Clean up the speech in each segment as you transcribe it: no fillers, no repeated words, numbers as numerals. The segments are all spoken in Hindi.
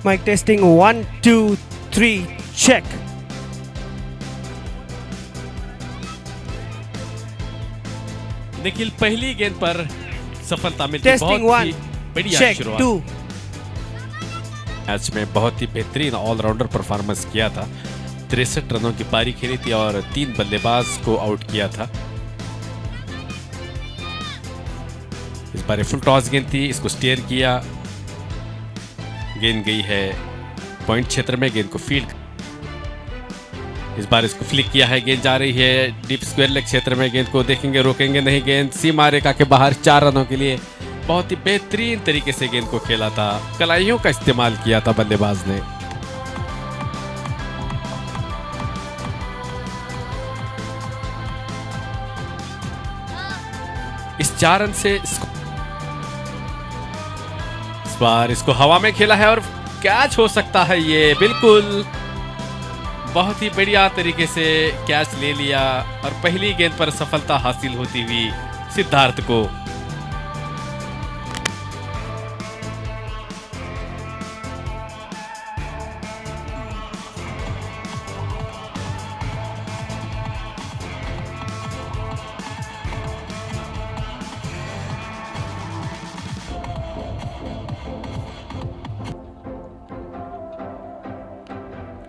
Mic testing 1 2 3 check. निखिल पहली गेंद पर सफलता मिलती है। Testing बहुत ही 1 बढ़िया check शुरुआत। 2. मैच में बहुत ही बेहतरीन ऑलराउंडर परफॉर्मेंस किया था। 63 रनों की पारी खेली थी और 3 बल्लेबाज को आउट किया था। इस बार फुल टॉस गेंद थी, इसको स्टीयर किया, गेंद गई है पॉइंट क्षेत्र में, गेंद को फील्ड। इस बार इसको फ्लिक किया है, गेंद जा रही है डीप स्क्वायर लेग क्षेत्र में, गेंद को देखेंगे रोकेंगे नहीं, गेंद सीमा रेखा के बाहर 4 रनों के लिए। बहुत ही बेहतरीन तरीके से गेंद को खेला था, कलाइयों का इस्तेमाल किया था बल्लेबाज ने। इस 4 रन से इस बार इसको हवा में खेला है और कैच हो सकता है ये, बिल्कुल बहुत ही बढ़िया तरीके से कैच ले लिया और पहली गेंद पर सफलता हासिल होती हुई सिद्धार्थ को।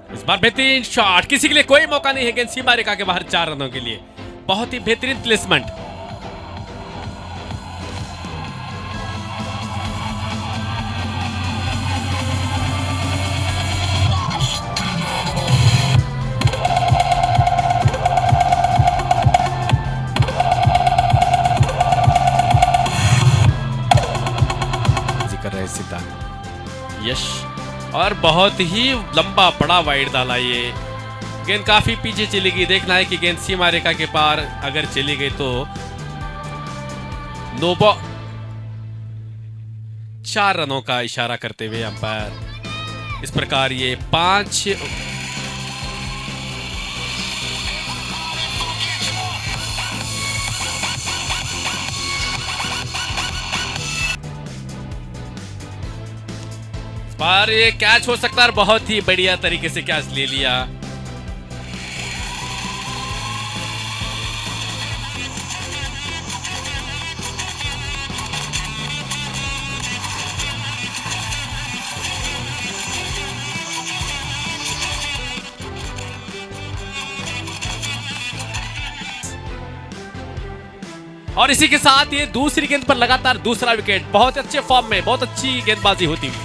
इस बार बेहतरीन शॉट, किसी के लिए कोई मौका नहीं है, गेंद सीमा रेखा के बाहर 4 रनों के लिए। बहुत ही बेहतरीन प्लेसमेंट। कर रहे सिद्धार्थ यश और बहुत ही लंबा बड़ा वाइड डाला ये। गेंद काफी पीछे चली गई, देखना है कि गेंद सीमा रेखा के पार अगर चली गई तो नो बॉल। 4 रनों का इशारा करते हुए अंपायर इस प्रकार ये 5 पर ये कैच हो सकता है, बहुत ही बढ़िया तरीके से कैच ले लिया। और इसी के साथ ये दूसरी गेंद पर लगातार दूसरा विकेट। बहुत अच्छे फॉर्म में, बहुत अच्छी गेंदबाजी होती हुई।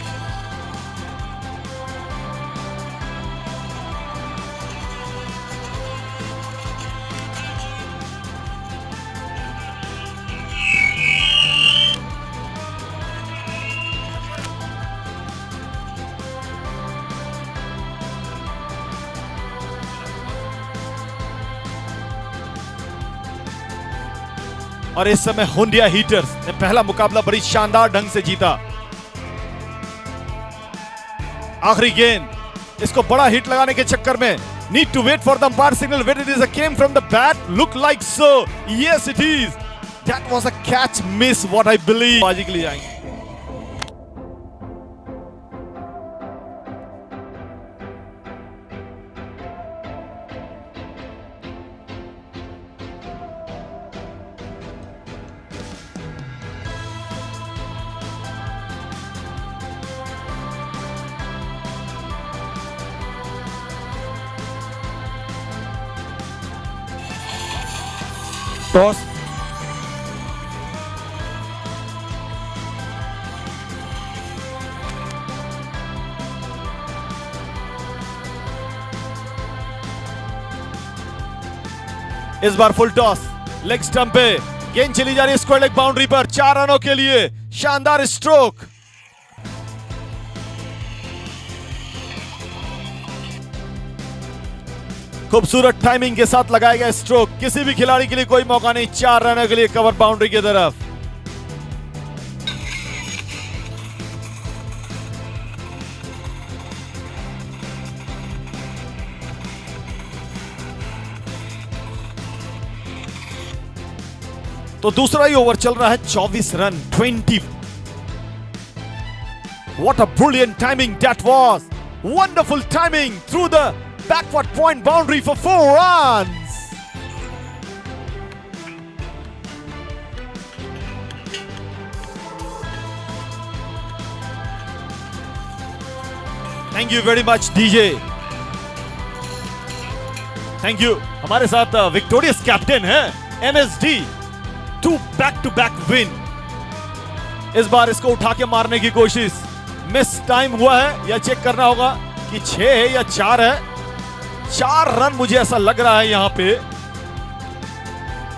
और इस समय हुंडिया हीटर्स ने पहला मुकाबला बड़ी शानदार ढंग से जीता। आखिरी गेंद, इसको बड़ा हिट लगाने के चक्कर में need to wait for the umpire signal where it is a came from the bat, look like so, yes it is, that was a catch miss what I believe. बाजी के लिए जाएंगे। टॉस, इस बार फुल टॉस, लेग स्टंप पे गेंद चली जा रही है स्क्वायर लेग बाउंड्री पर 4 रनों के लिए। शानदार स्ट्रोक, खूबसूरत टाइमिंग के साथ लगाया गया स्ट्रोक, किसी भी खिलाड़ी के लिए कोई मौका नहीं, 4 रनों के लिए कवर बाउंड्री की तरफ। तो दूसरा ही ओवर चल रहा है, 24 run 20 What a brilliant timing that was. Wonderful timing through the backward point boundary for 4 runs. Thank you very much DJ. Thank you. हमारे साथ विक्टोरियस कैप्टन है MSD. 2 back-to-back win. इस बार इसको उठा के मारने की कोशिश. मिस टाइम हुआ है या चेक करना होगा कि 6 है या 4 है. 4 रन मुझे ऐसा लग रहा है यहां पे.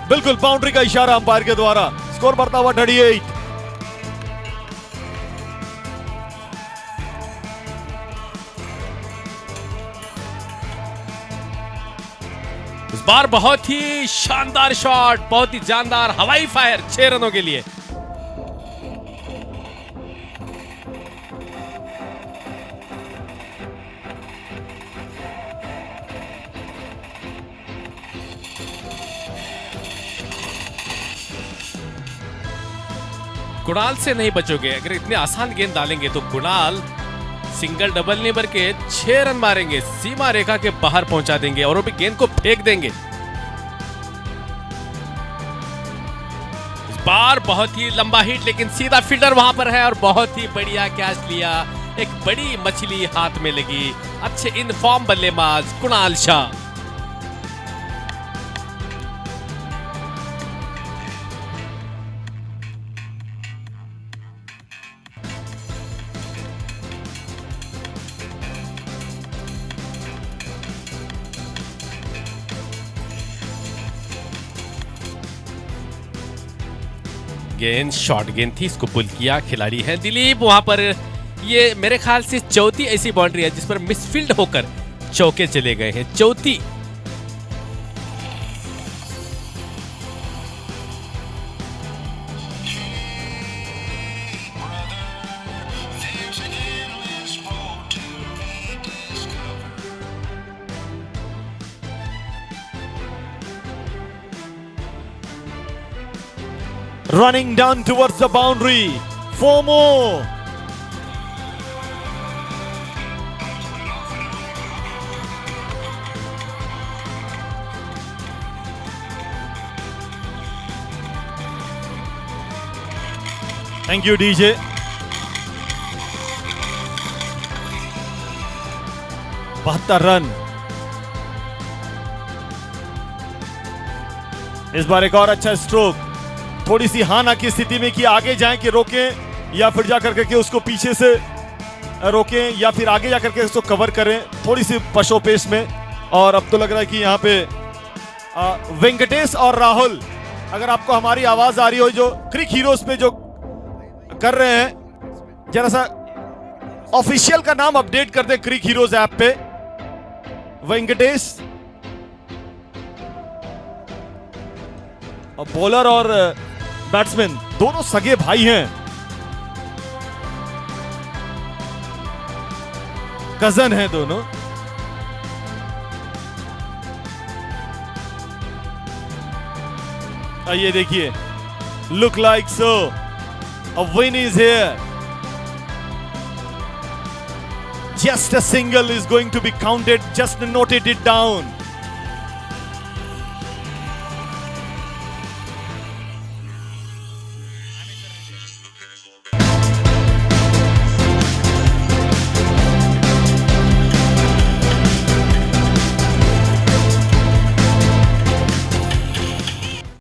बिल्कुल बाउंड्री का इशारा अंपायर के द्वारा. स्कोर बढ़ता हुआ 38. इस बार बहुत ही शानदार शॉट, बहुत ही जानदार हवाई फायर 6 रनों के लिए. कुणाल से नहीं बचोगे. अगर इतने आसान गेंद डालेंगे तो कुणाल सिंगल डबल नहीं बल्कि 6 रन मारेंगे, सीमा रेखा के बाहर पहुंचा देंगे और वो भी गेंद को फेंक देंगे. इस बार बहुत ही लंबा हिट, लेकिन सीधा फील्डर वहां पर है और बहुत ही बढ़िया कैच लिया. एक बड़ी मछली हाथ में लगी. अच्छे इन फॉर्म बल्लेबाज कुणाल शाह. गेंद शॉर्ट गेंद थी, इसको पुल किया. खिलाड़ी है दिलीप वहां पर. ये मेरे ख्याल से चौथी ऐसी बाउंड्री है जिस पर मिसफील्ड होकर चौके चले गए हैं. चौथी. Running down towards the boundary. 4 more. Thank you DJ. बहत्तर रन. इस बार एक और अच्छा स्ट्रोक. थोड़ी सी हाना की स्थिति में कि आगे जाएं कि रोकें या फिर जाकर के उसको पीछे से रोकें या फिर आगे जाकर के उसको कवर करें. थोड़ी सी पशोपेश में. और अब तो लग रहा है कि यहाँ पे वेंकटेश और राहुल, अगर आपको हमारी आवाज आ रही हो, जो क्रिक हीरोज पे जो कर रहे हैं, जरा सा ऑफिशियल का नाम अपडेट कर दें क्रिक हीरोज ऐप पे. वेंकटेश बॉलर और बैट्समैन दोनों सगे भाई हैं, कजन हैं दोनों. आइए देखिए. Look like so a win is here. Just a single is going to be counted. Just noted it down.